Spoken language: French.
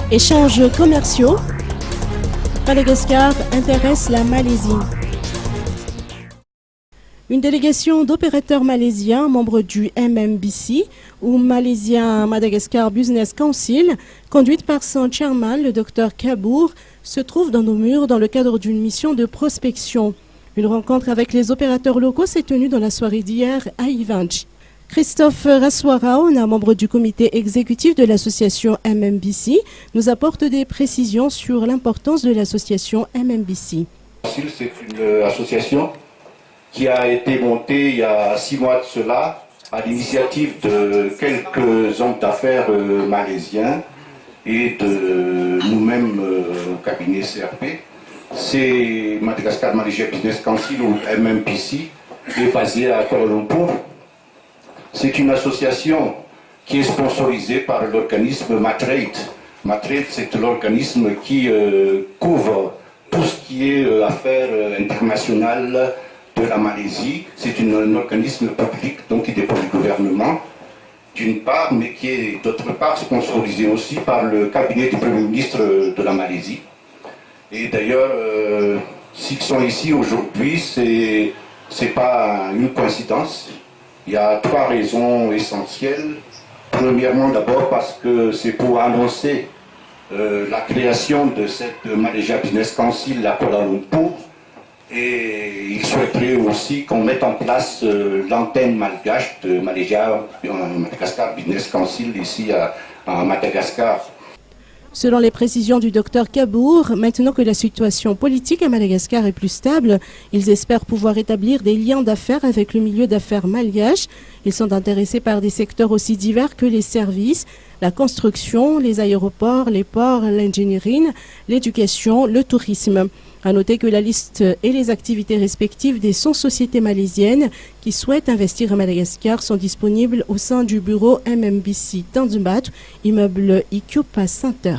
Échanges commerciaux. Madagascar intéresse la Malaisie. Une délégation d'opérateurs malaisiens, membres du MMBC, ou Malaysia Madagascar Business Council, conduite par son chairman, le Dr Kabour, se trouve dans nos murs dans le cadre d'une mission de prospection. Une rencontre avec les opérateurs locaux s'est tenue dans la soirée d'hier à Ivanch. Christophe Raswaraon, un membre du comité exécutif de l'association MMBC, nous apporte des précisions sur l'importance de l'association MMBC. C'est une association qui a été montée il y a 6 mois de cela à l'initiative de quelques hommes d'affaires malaisiens et de nous-mêmes au cabinet CRP. C'est Madagascar Malaysia Business Council ou MMBC qui est basé à Kuala Lumpur. C'est une association qui est sponsorisée par l'organisme Matrade. Matrade, c'est l'organisme qui couvre tout ce qui est affaires internationales de la Malaisie. C'est un organisme public, donc qui dépend du gouvernement, d'une part, mais qui est d'autre part sponsorisé aussi par le cabinet du Premier ministre de la Malaisie. Et d'ailleurs, s'ils sont ici aujourd'hui, c'est pas une coïncidence. Il y a 3 raisons essentielles. Premièrement, d'abord parce que c'est pour annoncer la création de cette Malaysia Business Council à Kuala Lumpur. Et il souhaiterait aussi qu'on mette en place l'antenne malgache de Malaysia Madagascar Business Council ici à Madagascar. Selon les précisions du Dr Kabour, maintenant que la situation politique à Madagascar est plus stable, ils espèrent pouvoir établir des liens d'affaires avec le milieu d'affaires malgache. Ils sont intéressés par des secteurs aussi divers que les services, la construction, les aéroports, les ports, l'engineering, l'éducation, le tourisme. À noter que la liste et les activités respectives des 100 sociétés malaisiennes qui souhaitent investir à Madagascar sont disponibles au sein du bureau MMBC Tanzumbat, immeuble Ikupa Center.